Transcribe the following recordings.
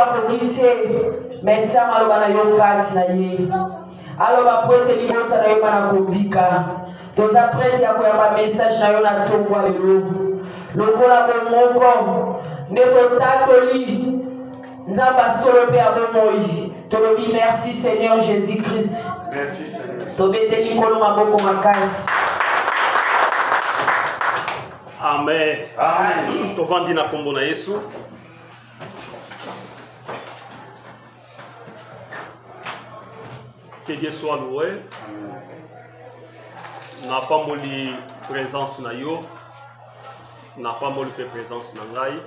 kokite metama lo bana yokati na ye aloba poete libota na yo bana kobika toza prete ya koyamba message na yo na tongwa lelo lokola bomoko ndeko tatoli nzamba solo pe abomoi tolobi merci Seigneur Jésus-Christ. Merci Seigneur. Tobeteli kolo maboko makasi. Amen. Amen. Tovandi na kombo na Yesu. Que Dieu soit loué. N'a pas moli présence na yo. N'a pas moli présence na ngai.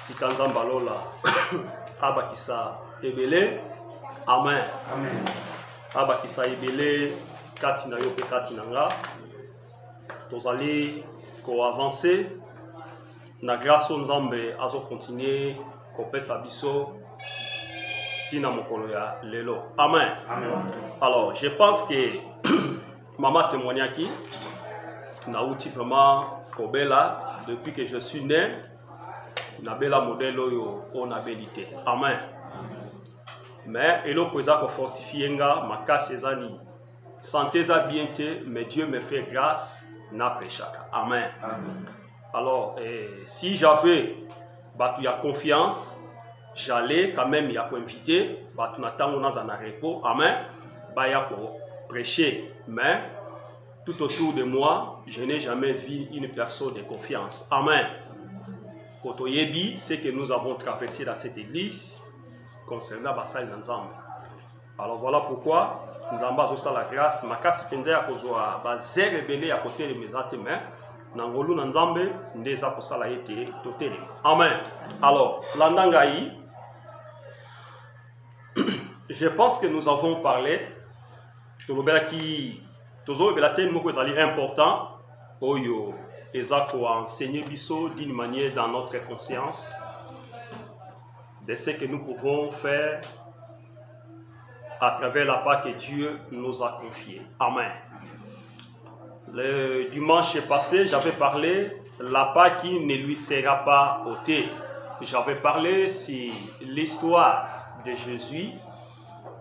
Tikanza mbalola. Abakisa ebele. Amen. Amen. Abakisa ebele kati na yo pe kati na nga. Tozali ko avancer na grâce au Nzambe azo continuer ko pesa biso tina mokolo ya lelo. Amen. Amen. Alors, je pense que maman témoignaki na uti vraiment kobela depuis que je suis né na bela modèle oyo on a belité. Amen. Mais eloko eza ko fortifier nga makasi ezani santé za bien te mais Dieu me fait grâce na prêchaka. Amen. Amen. Alors, si j'avais battu la confiance, j'allais quand même y inviter, battu natango na zana repos. Amen. Baya pour prêcher, mais tout autour de moi, je n'ai jamais vu une personne de confiance. Amen. Kotoyebi, c'est que nous avons traversé dans cette église concernant Basal Nzambe. Alors voilà pourquoi nous avons la grâce. Makasi penza ya kozwa bazere belé à côté de mes mains. Nangolu Nzambe ndeza kosala yete totele. Amen. Alors, landangai, je pense que nous avons parlé de important oyo ezako enseigner biso d'une manière dans notre conscience de ce que nous pouvons faire à travers la part que Dieu nous a confiée. Amen. Le dimanche passé, j'avais parlé la part qui ne lui sera pas ôtée. J'avais parlé sur l'histoire de Jésus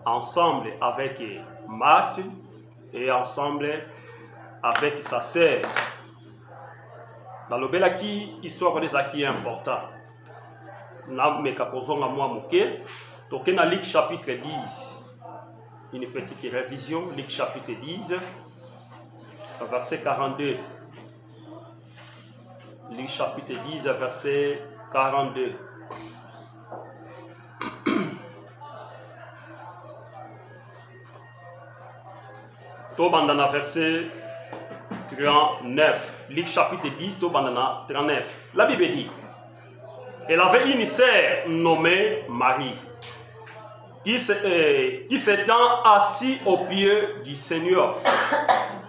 ensemble avec Marthe et ensemble avec sa sœur. Dans le belaki, histoire des acquis importants. Na mekapozonga moi moke. Tokena Luc chapitre 10. Une petite révision, Luc chapitre 10, verset 42. Luc chapitre 10, verset 42. Tobandana verset 39. Luc chapitre 10, Tobandana 39. La Bible dit, elle avait une sœur nommée Marie, qui s'étant assis au pied du Seigneur,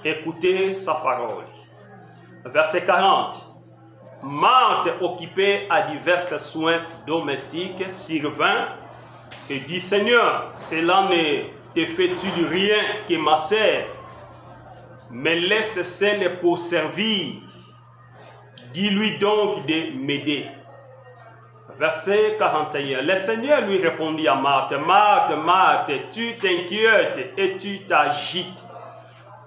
écoutait sa parole. Verset 40. Marthe, occupée à divers soins domestiques, survint et dit, Seigneur, cela ne te fait-il rien que ma sœur me laisse seule pour servir? Dis-lui donc de m'aider. Verset 41. Le Seigneur lui répondit à Marthe, Marthe, Marthe, tu t'inquiètes et tu t'agites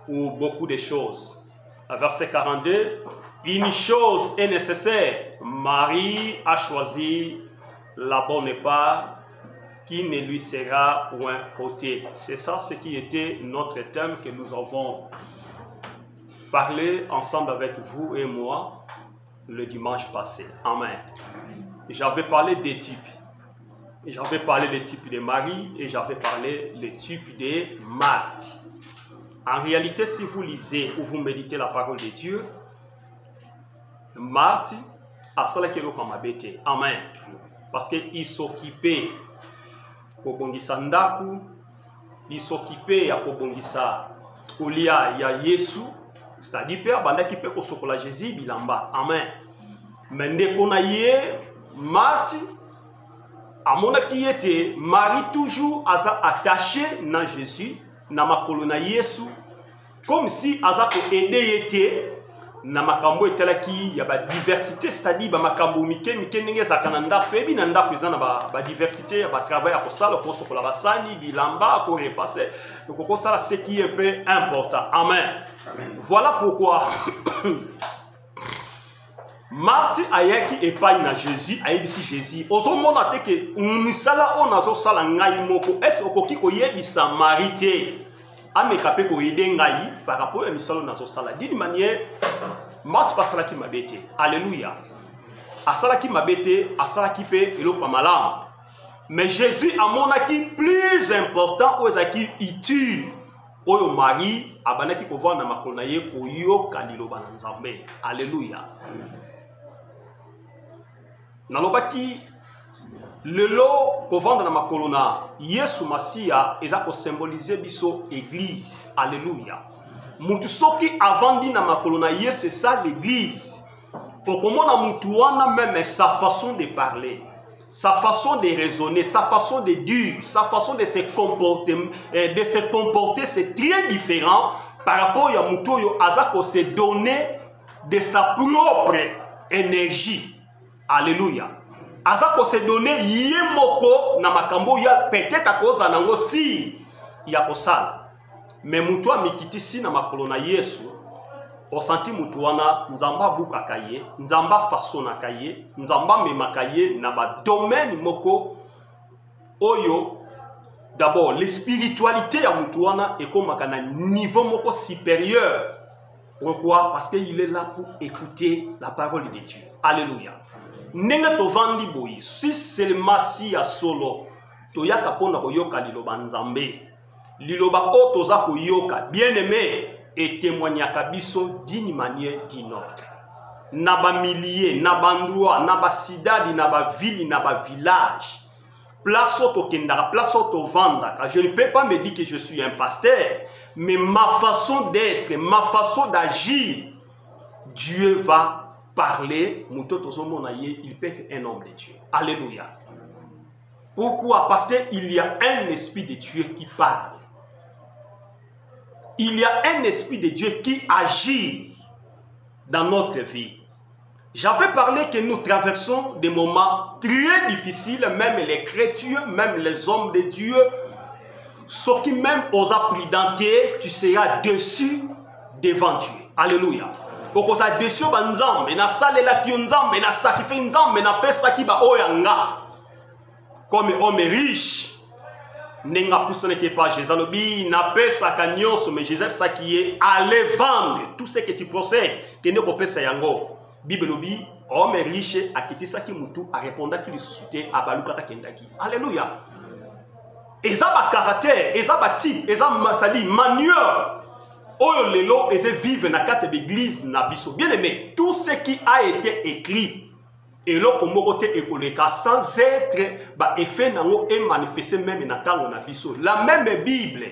pour beaucoup de choses. Verset 42. Une chose est nécessaire. Marie a choisi la bonne part qui ne lui sera point ôtée. C'est ça ce qui était notre thème que nous avons parlé ensemble avec vous et moi le dimanche passé. Amen. J'avais parlé des types. J'avais parlé des types de Marie et j'avais parlé des types de Marthe. En réalité, si vous lisez ou vous méditez la parole de Dieu, Marthe a cela qui est comme abété. Amen. Parce qu'il s'occupait pour bongisa ndaku, il s'occupait à bongisa kolia ya Yesu, c'est-à-dire père banda qui peut kosokola Jésus bilamba. Amen. Mais ndeko na ye Marthe à mon qui était Marie toujours attaché na Jésus na makolo na Yesu comme si aza ko aider était na makambo etalaki ya ba diversité, c'est-à-dire ba makambo mike ndenge za kananda pebi na ndako ezana ba diversité ya ba travail ya kosala ko sokola basani bilamba ko repasser donc ko sala ce qui est un peu important. Amen. Voilà pourquoi Marthe ayaki epai na Jésus ayebisi Jésus ozomona te ke misala on azosala ngai moko est-ce okoki koyebisa Marie te amekape koyede ngai par rapport à misala nazosala d'une manière Marthe pasalaki mabete. Alléluia. Asalaki mabete asalaki pe eloko malamu mais Jésus amonaki plus important ozaki utile oyo Marie abanaki kovanda na makolo na ye koyoka liloba na Nzambe. Alléluia. Nalobaki lelo kovanda na makolo na Yesu Masia eza ko symboliser biso église. Alléluia. Mutu soki avandi na makolo na Yesu ça l'église. Okomona mutu wana même sa façon de parler, sa façon de raisonner, sa façon de dire, sa façon de se comporter, c'est très différent par rapport à mutu yo azako se donner de sa propre énergie. Alléluia. Azako se donner yemoko na makambo ya peut-être à cause nango si ya kosala. Mais mutu amikiti si na makolo na Yesu osenti mutu wana nzamba bukaka ye, nzamba fasonaka ye, nzamba memaka ye na ba domaine moko oyo d'abord l'spiritualité ya mutu wana ekomaka na niveau moko supérieur. Pourquoi? Parce qu'il est là pour écouter la parole de Dieu. Alléluia. Ndenge tovandi boyi si seulement si ya solo toyaka pona koyoka liloba Nzambe liloba o toza koyoka bien aimé et témoignaka biso d'une manière d'une autre na ba milliers na ba endroit na ba sidadi na ba ville na ba village place auto kendaka place auto vendaka. Je ne peux pas me dire que je suis un pasteur mais ma façon d'être, ma façon d'agir, Dieu va parler, il peut être un homme de Dieu. Alléluia. Pourquoi? Parce qu'il y a un esprit de Dieu qui parle. Il y a un esprit de Dieu qui agit dans notre vie. J'avais parlé que nous traversons des moments très difficiles, même les chrétiens, même les hommes de Dieu, ce qui même osent prudenter, tu seras dessus devant Dieu. Alléluia. Okoza dessus banzambe na salela ki nzambe na sakife nzambe na pesa ki ba oyanga comme homme riche nenga poussane ke pas Jésus lobi na pesa ka nyonso mais Jésus ça qui est aller vendre tout ce que tu possèdes que ne ko pesa yango Bible lobi homme riche akitisa ki mutu a répondre ki suscité abaluka ta kendaki. Alléluia. Eza ba caractère eza ba type eza masali manière oyo lelo eze vive na kati d'église na biso. Bien aimé, tout ce qui a été écrit et loko moko te ekoleka sans être ba effet nango et manifesté même na tango na biso. La même Bible,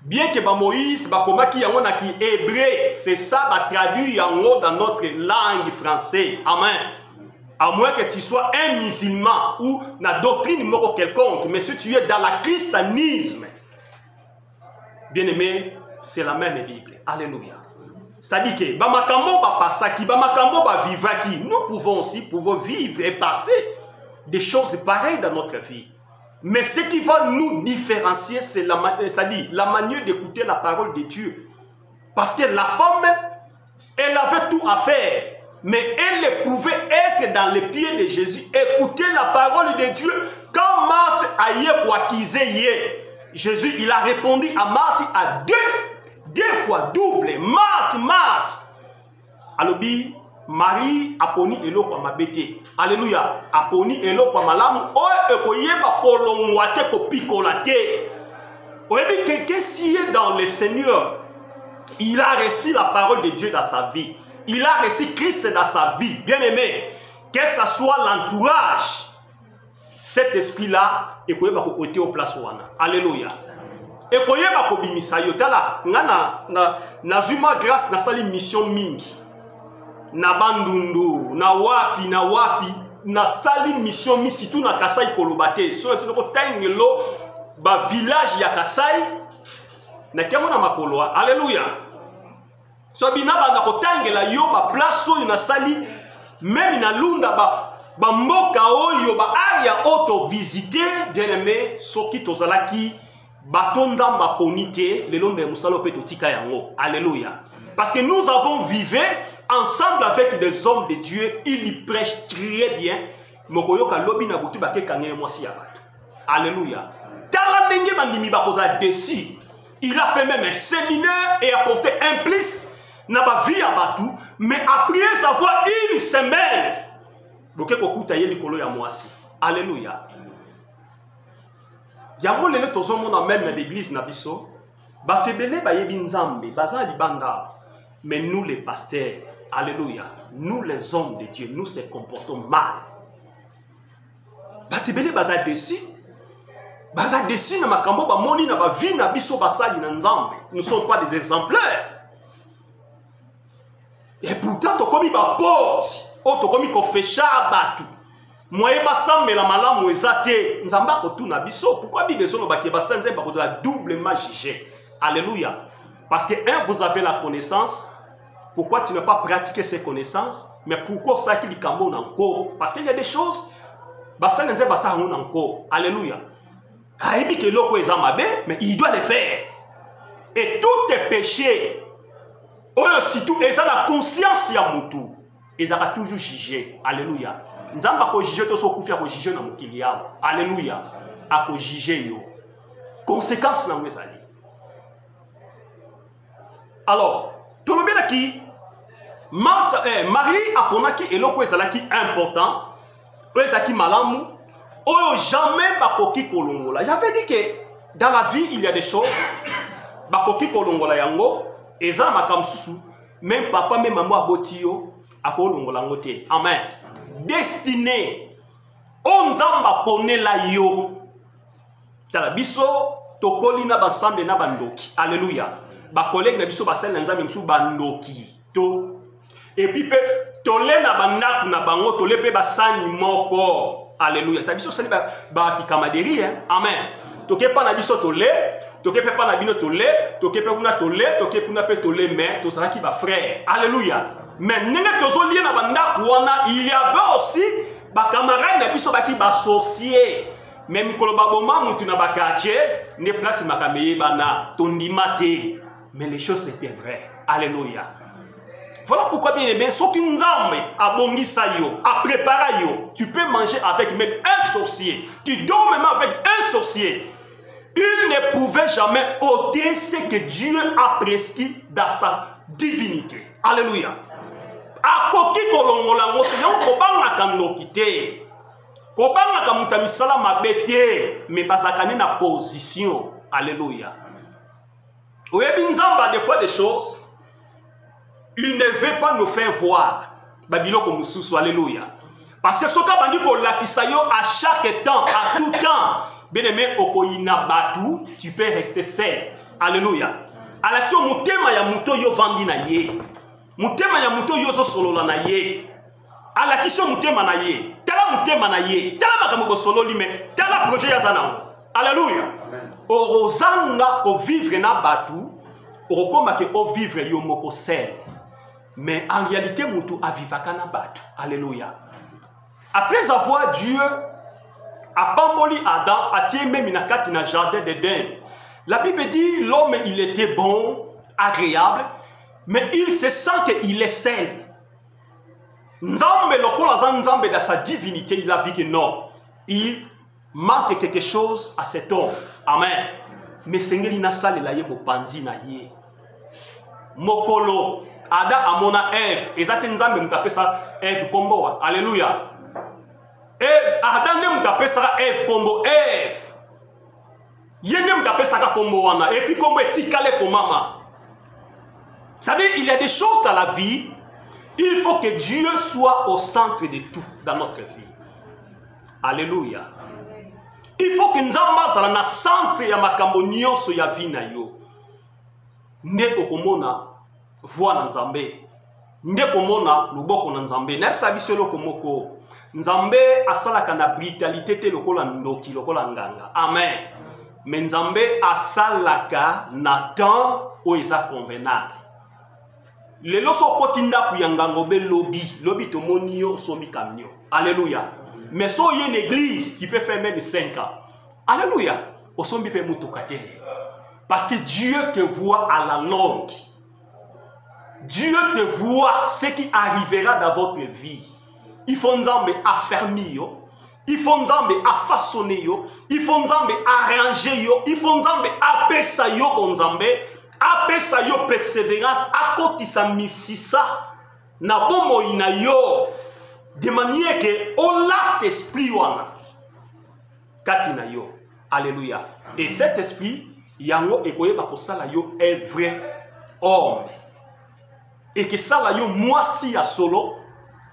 bien que ba Moïse ba komaki yango na ki hébreu, c'est ça ba traduit yango dans notre langue française. Amen. À moins que tu sois un musulman ou na doctrine moko quelconque, mais si tu es dans la christianisme, bien aimé, c'est la même Bible. Alléluia. C'est-à-dire que bamakambo ba pasaki, bamakambo ba vivaki, nous pouvons aussi vivre et passer des choses pareilles dans notre vie. Mais ce qui va nous différencier, c'est la manière d'écouter la parole de Dieu. Parce que la femme, elle avait tout à faire, mais elle pouvait être dans les pieds de Jésus, écouter la parole de Dieu. Quand Marthe a yé, Jésus, il a répondu à Marthe à deux fois double. Marthe. Alobi, Marie a poni elo kwa mabete. Alléluia. A poni elo kwa malamu. Oye ekoyeba kolongwate ko pikolate. Oyebi quelqu'un si est dans le Seigneur, il a reçu la parole de Dieu dans sa vie. Il a reçu Christ dans sa vie. Bien aimé, que ce soit l'entourage, cet esprit-là, ekoyeba ko ote au place wana. Alléluia. Ekoyeba ko bimisa yo tala ngana na zuma grâce na sali mission mingi. Na bandundu, na wapi, na sali mission mi situ na Kasai kolobate. So tu ko tangelo ba village ya Kasai na kemo na makoloa. Alléluia. So bina banda kotangela yo ba place oyo na sali même na lunda ba mboka oyo ba area auto visiter bien aimé soki tozalaki bato nzamba ponité le long de musalo pe totika yango. Alléluia. Parce que nous avons vécu ensemble avec des hommes de Dieu, ils y prêchent très bien. Mokoyoka lobi na butu bake kangé mwasi ya bato. Alléluia. Tala ndenge bandimi bakoza dessus. Il a fait même un séminaire et apporté un plus na ba vie à batou, mais après avoir une semaine, boke kokuta ye likolo ya mwasi. Alléluia. Yango lelo tozomona même na l'église na biso, bato ebele bayebi nzambe, baza libanda. Mais nous les pasteurs, alléluia, nous les hommes de Dieu, nous se comportons mal. Bato ebele baza dessus. Baza dessus na makambo ba moni na ba vie na biso basali na nzambe. Nous ne sommes pas des exemplaires. Et pourtant tokomi ba porte, o tokomi ko fesha batu. Moye basambe la malamu ezate, nzamba ko tuna biso. Pourquoi Bible sono ba ke basanze ba ko la doublement jugé. Alléluia. Parce que un, vous avez la connaissance. Pourquoi tu n'as pas pratiqué ces connaissances? Mais pourquoi ça qui dit kambo encore? Parce qu'il y a des choses basanze basa encore. Alléluia. Mais il doit le faire. Et tous tes péchés, surtout, ils ont la conscience ya mutu. Ils ont toujours jugé. Alléluia. Nous avons jugé tout ce qu'on fait, juger dans le Alléluia. À juger yo. Conséquence dans les alliés. Alors, tout le monde qui Marie a ponaki et l'autre est important. Est malamu. Oh, jamais bakoki kolongola. J'avais dit que dans la vie, il y a des choses. Bakoki kolongola yango. Et ça, makam susu. Même papa, même maman abotio. Akolongola ngote. Amen. Destiné. On zamba pone la yo. Tala biso. Tokoli na basambe na bandoki. Alléluia. Ba collègue na biso basel na nzambe msu bandoki. To. Et puis, tolé na bandak na bango. Tolé pe basani moko. Alléluia. Ta biso sali ba ki kamaderi hein. Amen. Toke pa na biso tolé, toke pe pa na bino tolé, toke pe kuna tolé, toke kuna pe tolé mais to sala ki ba frère. Alléluia. Mais nenge tozo lié na banda wana, il y avait aussi ba camarade na biso ba ki ba sorcier. Même kolo ba boma mutu na ba quartier, ne place makameye bana tondimate. Mais les choses étaient vraies. Alléluia. Voilà pourquoi bien aimé, ce qui nous a préparé, tu peux manger avec même un sorcier. Tu dors même avec un sorcier. Il ne pouvait jamais ôter ce que Dieu a prescrit dans sa divinité. Alléluia. Akoki kolongola ngoto yo kobanga kanokite. Kobanga kamutamisala mabete, mais basakani na position. Alléluia. Oyebi nzamba des fois des choses. Il ne veut pas nous faire voir. Babiloko mususu, alléluia. Parce que ce que bandi ko lakisayo à chaque temps, à tout temps. Bien aimé, okoina batu, tu peux rester seul. Alléluia. À l'action mutema ya muto yo vandi na ye. Mutema ya muto yo so solo na ye. À l'action mutema na ye. Tala mutema na ye. Tala makambo solo li me. Tala projet ya zana. Alléluia. Orozanga ko vivre na batu. Orokoma ke o vivre yo moko seul. Mais en réalité, Moutou a vivakana batu. Alléluia. Après avoir Dieu a pamboli Adam, a tié même minakati na jardin d'Éden. La Bible dit l'homme il était bon, agréable, mais il se sent qu'il est seul. Nzambe lokola za Nzambe dans sa divinité, il a vu que non, il manque quelque chose à cet homme. Amen. Mais Seigneur ina sale la ye bopanzi na ye. Mokolo Ada amona Eve, ezate nzambe mutapesa Eve kombo. Alléluia. Et Ada ne mutapesa Eve kombo Eve. Yene mutapesa ka kombo wana et puis kombo etikale ko mama. Ça veut dire il y a des choses dans la vie, il faut que Dieu soit au centre de tout dans notre vie. Alléluia. Il faut que nzamba zala na centre ya makambo nyonso ya vie na yo. Nde okomona voix na nzambe. Nde komona luboko na nzambe. Na bisa biso loko moko. Nzambe asalaka na brutalité te lokola ndoki lokola nganga. Amen. Mais nzambe asalaka na temps où eza convenable. Les loso kotinda kuyangangobe lobby tomonio somi camion. Alléluia. Mais so y une église qui peut faire même 5 ans. Alléluia. Osombi pe mutokate. Parce que Dieu te voit à la longue. Dieu te voit ce qui arrivera dans votre vie. Il faut nous affermir. Il faut nous façonner. Il faut nous arranger. Il faut nous appeler ça appeler ça persévérance. À côté ça misisa. Na bomo ina yo. De manière que on l'a l'esprit wana. Katina yo. Alléluia. Et cet esprit, yango ekoye bakosala yo est vrai homme. Et que ça la yo moi si ya solo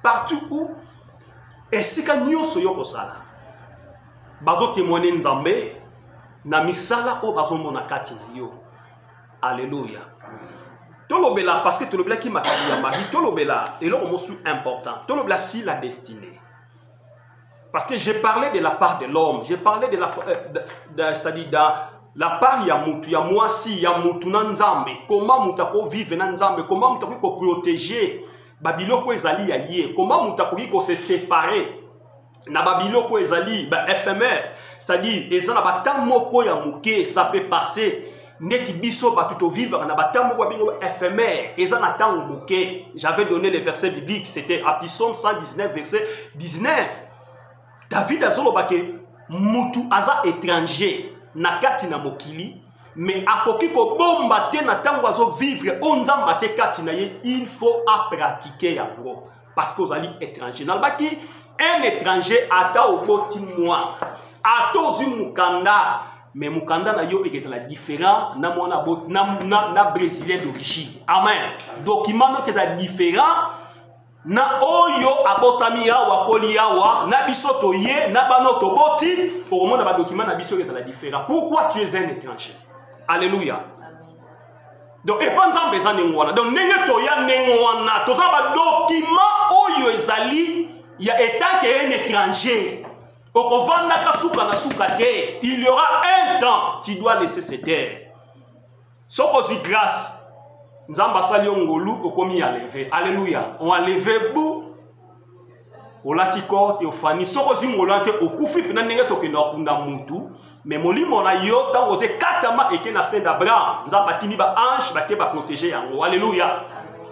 partout où et si ka nyoso yo kosala. Bazo témoigner nzambe na misala o bazo mona katina yo. Alléluia. Tolobela parce que tolobela qui m'a dit à Marie, tolobela et là on important. Tolobela si la destinée. Parce que j'ai parlé de la part de l'homme, j'ai parlé de la c'est-à-dire dans la part ya mutu ya moi si ya mutu na nzambe, comment mutako vivre na nzambe, comment mutako ko protéger babiloko ezali ya ye, comment mutako ko se séparer na babiloko ezali ba éphémère, c'est-à-dire ezana batam moko ya muke, ça peut passer. Neti biso batuto vivre na batam moko bingo éphémère, ezana tango muke. J'avais donné les versets bibliques, c'était à Psaume 119 verset 19. David azolobake mutu aza étranger na kati na mokili mais akoki ko bomba te na tango azo vivre onzamba te kati na ye, il faut à pratiquer yango parce que ozali étranger nalbaki un étranger ata oboti moi ata ozi mukanda mais mukanda na yo ekezala différent na mwana na brésilien d'origine. Amen. Document no kezala différent na oyo abotami yawa koli yawa na biso toye na bano toboti pour mona ba document na biso ezala différent. Pourquoi tu es un étranger? Alléluia. Donc et pas nzambe ezane ngwana. Donc ndenge toya ngwana toza ba document oyo ezali ya étant que un étranger. Okovanda kasuka na suka te. Il y aura un temps tu dois laisser cette terre. Sokozi grâce Nzamba sali ngolu okomi ya lever. Alléluia. On a levé bou. Olatiko Théophanie soko zingolante okufi pena ndenge tokenda kunda mutu mais molimo na yo tango ze katama eke na senda Abraham Nzamba tini ba ange ba ke ba protéger yango. Alléluia.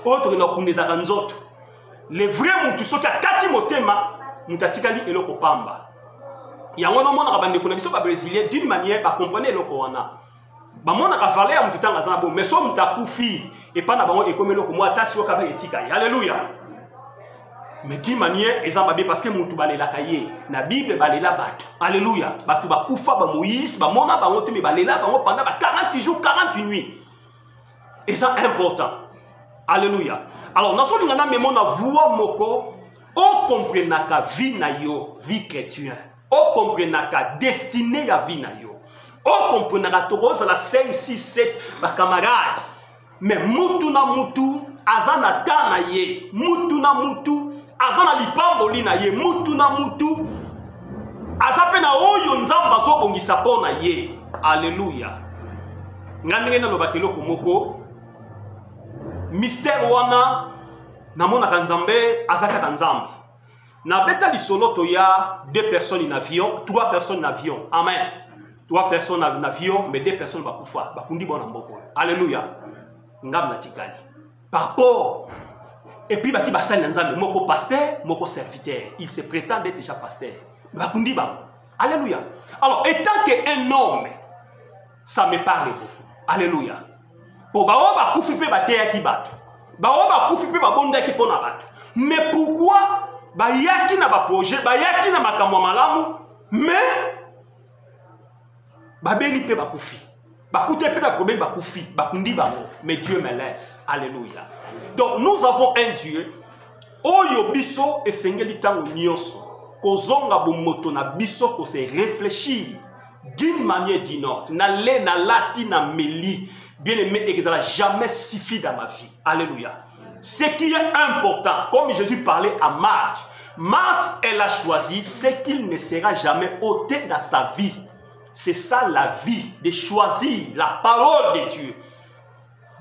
Autre na kundeza nzoto. Le vrai mutu soki akati motema mutatikali eloko pamba. Yango no mona kabande kuna biso ba brésilien d'une manière ba comprendre eloko wana. Ba mona ka valeur mutu tanga za bo mais so mutakufi et pas na bango ekomelo ko moi tasio ka ba etika. Alléluia. Mais d'une manière ezamba bien parce que mutu balela kaye na Bible balela batu. Alléluia. Batu ba kufa ba Moïse ba mona bango te me balela bango pendant ba 40 jours 40 nuits. Et ça important. Alléluia. Alors naso lingana me mona voix moko on comprenaka vie na yo vie chrétien. On comprenaka destinée ya vie na yo. On comprenaka tokoza la 5 6 7 ba camarades. Mais mutu na mutu azana tana ye. Mutu na mutu azana lipamboli na ye. Mutu na mutu azape na oyo nzamba zo bongisa pona ye. Alléluia. Ngandenge na lobakelo komoko mystère wana namona kanzambe azaka kanzambe. Na beta lisolo to ya 2 personnes en avion, 3 personnes en avion. Amen. 3 personnes en avion, mais 2 personnes bakufa. Bakundi bona mboko. Alléluia. Ngam na tikali. Par rapport. Et puis baki basali nzambe moko pasteur, moko serviteur. Il se prétend d'être déjà pasteur. Bakundi ba. Alléluia. Alors, étant qu'un homme, ça me parle beaucoup. Alléluia. Pour bawa bakufi pe bateya ki batu. Bawa bakufi pe babonda ki pona batu. Mais pourquoi bayaki na ba projet, bayaki na makambo malamu, mais babeli pe bakufi. Bakute pe na problème bakufi, bakundi bango, mais Dieu me laisse. Alléluia. Donc nous avons un Dieu oyo biso esengeli tango nyonso kozonga bomoto na biso ko se réfléchir d'une manière d'une autre. Na le na lati na meli. Bien-aimé, et que ça n'a jamais suffi dans ma vie. Alléluia. Ce qui est important, comme Jésus parlait à Marthe, Marthe, elle a choisi ce qu'il ne sera jamais ôté dans sa vie. C'est ça la vie, de choisir la parole de Dieu.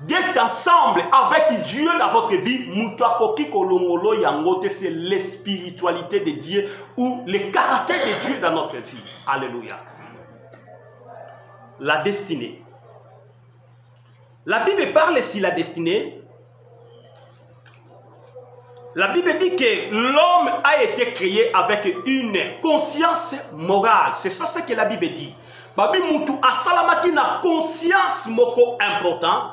d'être ensemble avec Dieu dans votre vie, c'est la spiritualité de Dieu ou le caractère de Dieu dans notre vie. Alléluia. La destinée. La Bible parle sur la destinée. La Bible dit que l'homme a été créé avec une conscience morale. C'est ça ce que la Bible dit. Babi Moutou a salamaki na conscience moko important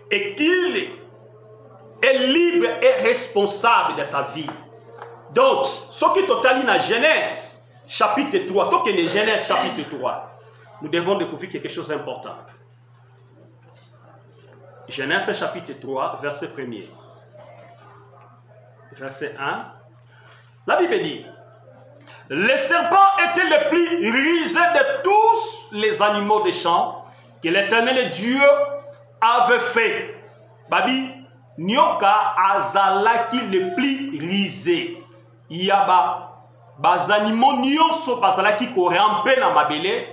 et qu'il est libre et responsable de sa vie. Donc, ce qui totalise la Genèse chapitre 3, donc les Genèse chapitre 3, nous devons découvrir quelque chose d'important. Genèse chapitre 3, verset 1er. Verset 1. La Bible dit: le serpent était le plus rusé de tous les animaux des champs que l'Éternel Dieu avait fait. Babi, nyoka azalaki le plus rusé. Il y a des animaux nyonso bazalaki ko ramper na mabele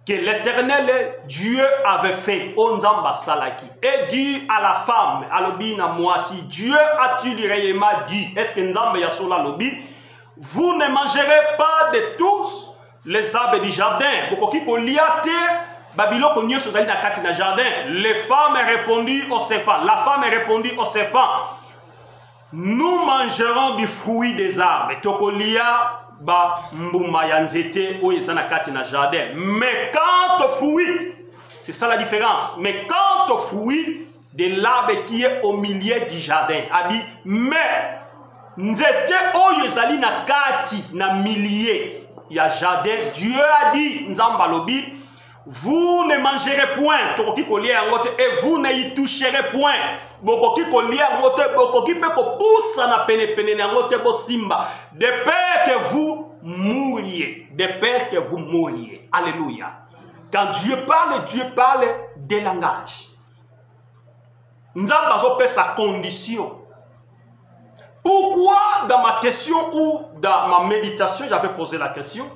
que l'Éternel Dieu avait fait. Onzamba salaki. Et dit à la femme, alobi na moisi, Dieu a-t-il réellement dit? Est-ce que nzamba yasola lobi? Vous ne mangerez pas de tous les arbres du jardin. Les femmes répondirent au serpent. La femme répondit au serpent: nous mangerons du fruit des arbres. Mais quant au fruit, c'est ça la différence. Mais quant au fruit de l'arbre qui est au milieu du jardin, a dit, mais nzete oyo ezali na kati na millier ya jardin, Dieu a dit, nzamba lobi, vous ne mangerez point, tokoki kolia ngote, et vous ne y toucherez point. Bokoki kolia ngote, bokoki pe ko poussa na pene pene na ngote bo simba, de peur que vous mouriez, de peur que vous mouriez. Alléluia. Quand Dieu parle des langages. Nzamba zo pe sa condition. Pourquoi dans ma question ou dans ma méditation, j'avais posé la question,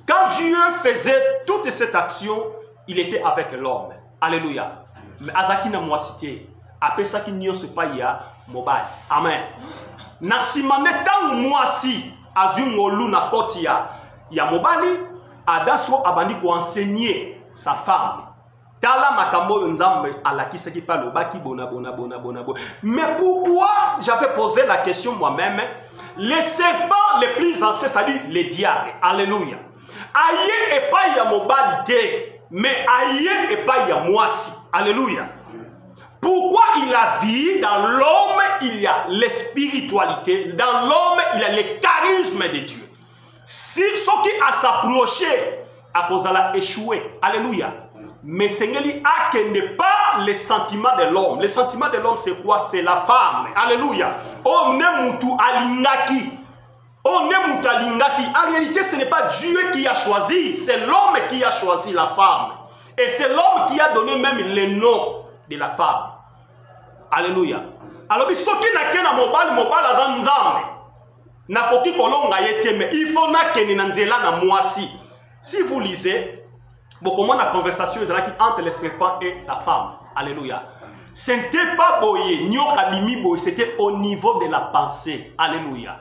quand Dieu faisait toute cette action, il était avec l'homme. Alléluia. Mais Azaki na moi cité, après ça qui n'y a pas ya mobile. Amen. Nasimane tang moi si azungolu na koti ya mobali, adaso abandi ko enseigner sa femme. Tala makambo nzambe alaki qui parle baki bona. Mais pourquoi j'avais posé la question moi-même? Les serpents les plus anciens, c'est-à-dire les diables. Alléluia. Aïe et pas ya mobalité, mais aïe et pas ya moisi. Alléluia. Pourquoi il a vu dans l'homme, il y a la spiritualité, dans l'homme, il y a le charisme de Dieu. Si ce qui a s'approché, à cause de la échoué. Alléluia. Mais Seigneur n'est pas les sentiments de l'homme. Les sentiments de l'homme, c'est quoi? C'est la femme. Alléluia. On est mutu alingaki. On est mutu alingaki. En réalité, ce n'est pas Dieu qui a choisi. C'est l'homme qui a choisi la femme. Et c'est l'homme qui a donné même le nom de la femme. Alléluia. Alors, ce qui n'a qu'un mobile azan nzambe. Na koki kolonga yete, mais il faut na keni nanzela na moisi. Si vous lisez, beaucoup de la conversation entre le serpent et la femme. Alléluia. Ce n'était pas boye, c'était au niveau de la pensée. Alléluia.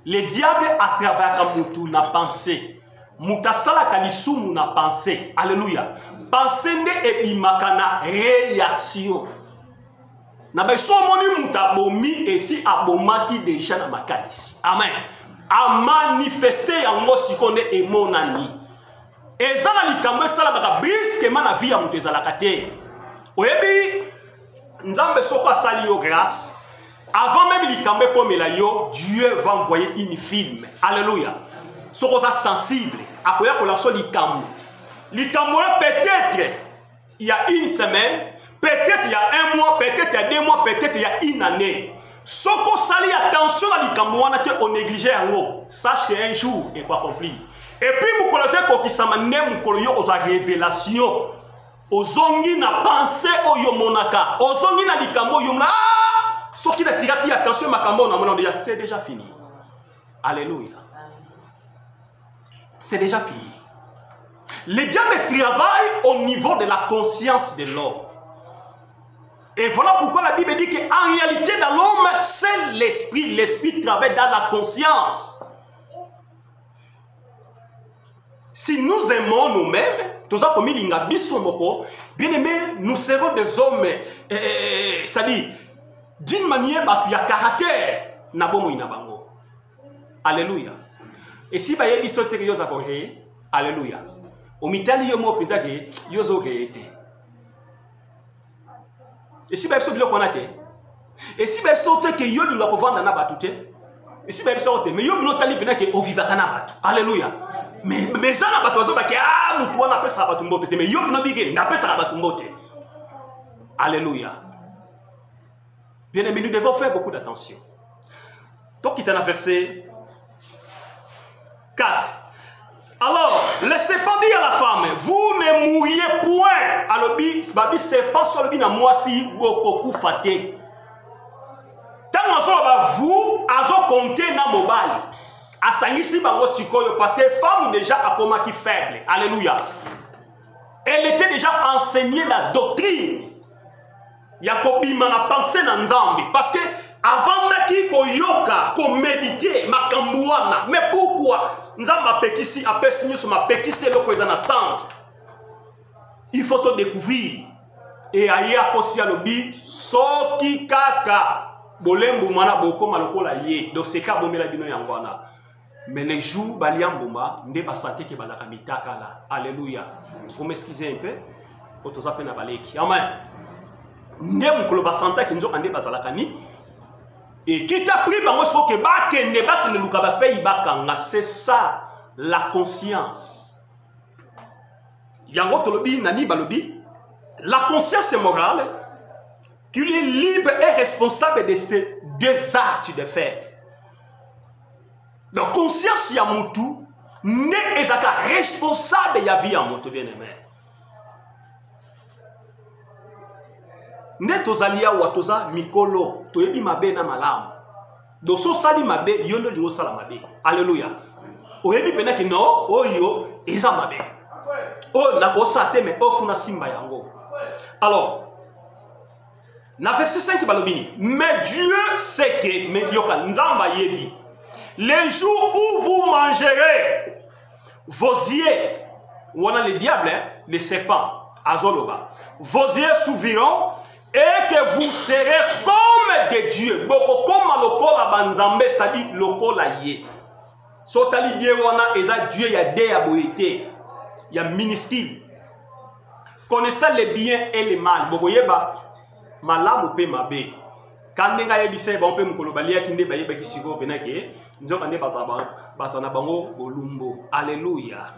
Le diable à travers la pensée. Mutasala kalisumu na pensée. Alléluia. Pensée ne ebimakana réaction. Na beso moni mutabomi et si abomaki déjà na makanisi. Amen. A manifester yango sikone emonani. Et ça na likambo sala baka brusquement na vie ya mutu ezalaka te. Oyebi nzambe soko asali yo grâce. Avant même likambo komela yo, Dieu va envoyer une film. Alléluia. Soko ça sensible. Akoya ko lanso likambo. Likambo peut-être il y a une semaine, peut-être il y a un mois, peut-être il y a 2 mois, peut-être il y a une année. Soko sali attention à likambo wana te on néglige yango. Sache qu'un jour est pas accompli. Et puis, mukolo se kokisama ne mukolo yo oza révélation. Ozongi na pensée oyo monaka. Ozongi na likambo yo na soki na tiraki attention makambo na mona déjà c'est déjà fini. Alléluia. C'est déjà fini. Le diable travaille au niveau de la conscience de l'homme. Et voilà pourquoi la Bible dit qu'en réalité, dans l'homme, c'est l'esprit. L'esprit travaille dans la conscience. Si nous aimons nous-mêmes, bien aimé, nous serons des hommes, c'est-à-dire, d'une manière, il y a caractère. Alléluia. Et si vous avez dit que vous avez alléluia. Au mitali yo mo pita ke yo zo été. Et si vous avez dit que et si vous avez dit que yo li ko vanda na batute. Et si vous avez dit mais yo no tali pena ke o vivaka na batu. Alléluia. Mais ça na batu zo ba ke mutu wana pesa batu mbote mais yo no bige na pesa batu mbote. Alléluia. Bien aimé, nous devons faire beaucoup d'attention. Donc, il est dans le verset 4. Alors, laissez pas dire à la femme, vous ne mourriez point. Alors, c'est pas seulement dans moi si beaucoup faté. Tant que vous, avez compté dans mon bal. Parce que les femmes déjà a comment qui faible. Alléluia. Elle était déjà enseignée la doctrine. Yakobi mana pensé dans Nzambi parce que avant naki ko yoka ko méditer makambuana mais pourquoi Nzamba pekisi apesi sur ma pekisi loko ezana centre il faut te découvrir et aya kosi alobi soki kaka bolembu mana boko malokola ye donc c'est ka bomela bino yangwana mais les jours baliambuma nde basate ke balaka mitaka là alléluia vous m'excusez un peu pour tous apena baleki amen. Et qui t'a pris c'est ça la conscience. La conscience est morale qu'il est libre et responsable de ces deux actes de faire. La conscience yamutu n'est responsable de la vie en moto bien aimé. Ne tozalia watoza mikolo toyebi mabe na malamu doso sali mabe yondo liwo sala mabe alléluia oyebi pena ki no oyo eza mabe o na ko sate me ofuna simba yango. Alors na verset 5 balobini mais Dieu sait que mais yoka nzamba yebi les jours où vous mangerez vos yeux on a le diable hein, les serpents azoloba vos yeux s'ouvriront et que vous serez comme des dieux. Boko comme lokola banzambe, c'est-à-dire lokola ye. Sotali die wana eza Dieu ya de ya boité, ya minuscule. Connaissant les biens et les mal. Boko yeba malamu pe mabe. Kandenga yebise ba mpe mukolo balia kinde ba yeba kisigo benake, nzoka nde basana bango bolumbo. Alléluia.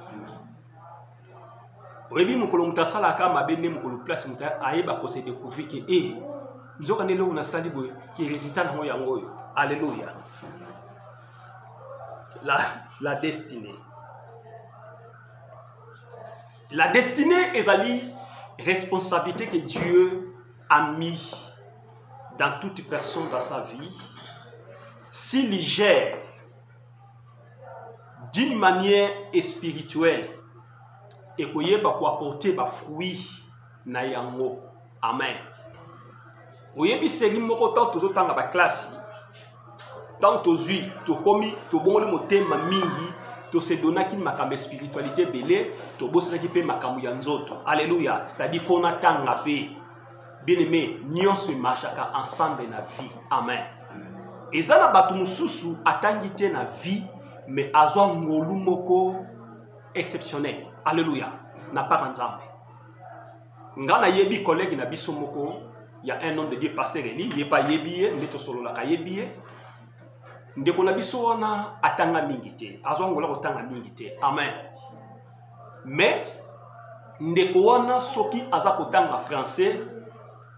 Oyebi mukolo mutasala kama bende mukolo place muta ayeba ko se découvrir que nzoka nelo na sali boy qui résultat na yango yo. Alléluia. La destinée. La destinée est la responsabilité que Dieu a mis dans toute personne dans sa vie. S'il gère d'une manière spirituelle et qu'il y ait apporter des fruits na yango. Amen. Vous avez série moko tant tous autant la classe tant tous huit to komi to bongoli motema mingi to se donna ki makambe spiritualité belé to bosana ki pe makambu ya nzoto. Alléluia. C'est-à-dire faut natanga pe bien aimé nion se marchaka ensemble na vie. Amen. Et ça na batu mususu atangité na vie mais azwa ngolu moko exceptionnel. Alléluia. N'a pas nzambe. Ngana yebi collègue na biso moko, il y a un homme de Dieu pasteur Eli, il pas yebi, ndeto solo la yebi. Ndeko na biso wana atanga mingite. Azwa ngola otanga mingite. Amen. Mais ndeko wana soki azako tanga français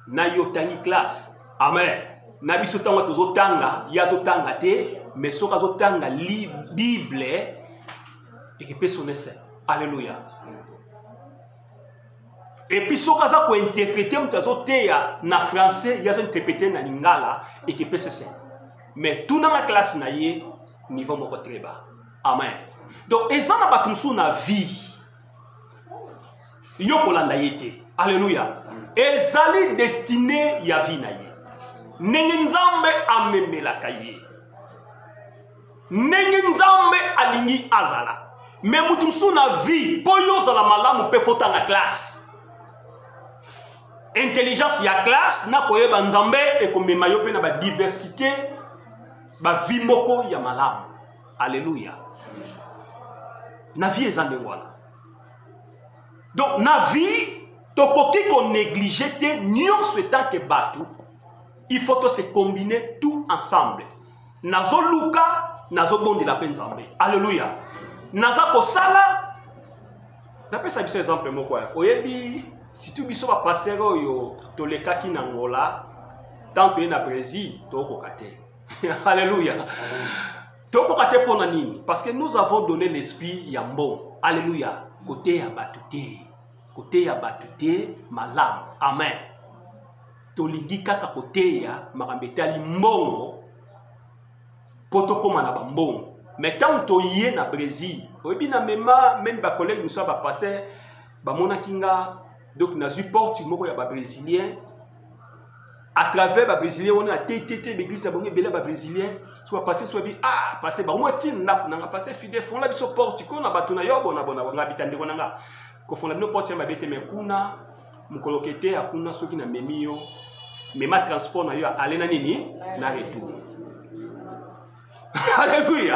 na yo tangi classe. Amen. Na biso tanga tozo tanga, ya zo tanga te, mais soka zo tanga Bible et que personne ne sait. Alléluia. Et puis, si vous avez interprété en français, vous avez interprété en lingala et que personne ne sait. Mais tout dans la classe, vous avez niveau très bas. Amen. Donc, et ça n'a pas tout dans la vie. Alléluia. ezali destiné ya vie na ye ndenge nzambe amemelaka ye ndenge nzambe alingi azala me mutu mosusu na vie mpo yo ozala malamu mpe fotanga classe intelligence ya classe na koyeba nzambe ekomema yo mpe na badiversité bavie moko ya malamu. Alléluia. Na vie eza ndenge wana. Donc na vie tokoki ko négliger te nyonso etant ke bato il faut to se combiner tout ensemble. Nazo luka nazo bondela mpe nzambe. Alléluia. Naza kosala napesa biso exemple moko ya oyebi surtout biso ba pasteur oyo tolekaki na Angola tant que na Brésil tokoka te. Alléluia. Tokoka te pona nini? Parce que nous avons donné l'esprit ya mbongo. Alléluia. Côté ya batute. Côté ya batute malam. Amen. Tolingi kaka côté ya makambete ali mbongo poto koma na bambongo. Mais tant to yé na Brésil, oyebi na même ba collègue nous ba passer ba mona kinga donc na support moko ya ba brésilien à travers ba brésilien on a TTT l'église ya bonge bela ba brésilien soit passer soit bi ah passer ba moi tin na passer fidèle fond la biso portico na batuna yo bona ngabitande konanga ko fond la no portier ba bete me kuna mukolokete akuna soki na memio mema transport na yo aller na nini na retour. Alléluia.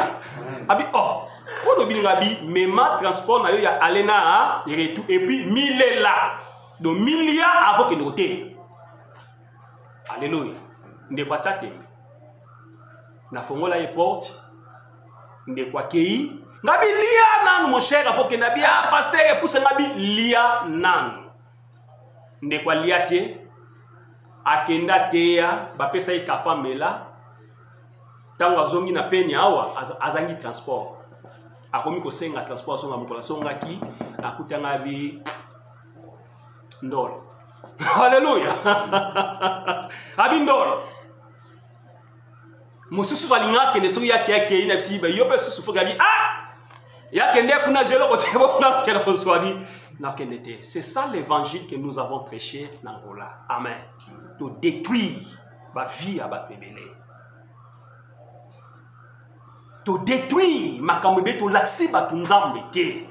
Abi oh, on oublie ngabi mema transport na yo ya alena retour et puis 1000 là. Donc 1000 avant que nous te. Alléluia. Nde kwa tate. Na fongola e porte. Nde kwa kei. Ngabi lia nan mon cher avant que nabi a passer pour ngabi lia nan. Nde kwa lia te. Akenda te ya ba pesa e kafa mela. Tango azongi na peni awa azangi transport akomi ko senga transport songa mukola songa ki akutanga bi ndolo. Alléluia. Abi ndolo mususu alinga kende so yake na bisi ba yope susu foga bi ah yakende kuna jelo ko tebo na kende ko swadi na kende te. C'est ça l'évangile que nous avons prêché dans Angola. Amen. To détruire ba vie à ba pebele. To détruire makambe to laxi batu nzambe te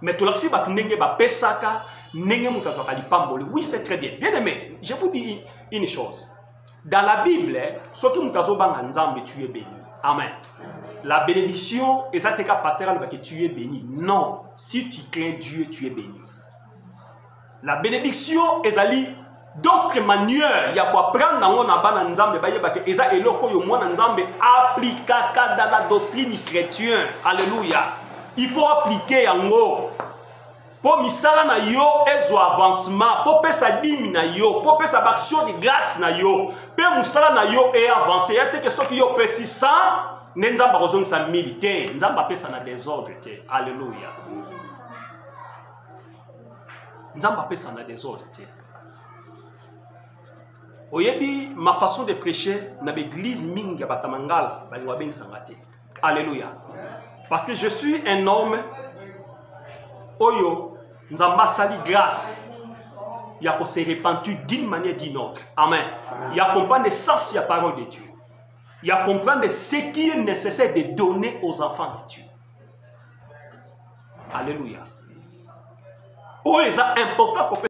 mais to laxi batu ndenge ba pesaka ndenge mutazo kalipambole. Oui, c'est très bien. Bien aimé, je vous dis une chose. Dans la Bible, ce qui mutazo banga nzambe tu es béni. Amen. La bénédiction et ça te ka pasteur que tu es béni. Non, si tu crains Dieu, tu es béni. La bénédiction ezali d'autres manières, il y a quoi prendre dans mon abana nzambe ba yeba ke eza eloko yo mwana nzambe appliquer dans la doctrine chrétienne. Alléluia. Il faut appliquer yango. Pour misala na yo ezo avancement, faut pesa dimi na yo, pour pesa action de grâce na yo, pe musala na yo et avancer. Il y a que ce qui yo pesi 100, nzamba kozong sa milité, nzamba pesa na désordre te. Alléluia. Nzamba pesa na désordre te. Oyebi ma façon de prêcher na l'église mingi batamangala balingwa bengi sangate. Alléluia. Parce que je suis un homme oyo nzamba sali grâce ya ko se répandre d'une manière ou d'une autre. Amen. Il y a comprendre le sens de la parole de Dieu. Il y a comprendre ce qui est nécessaire de donner aux enfants de Dieu. Alléluia. Oh, c'est important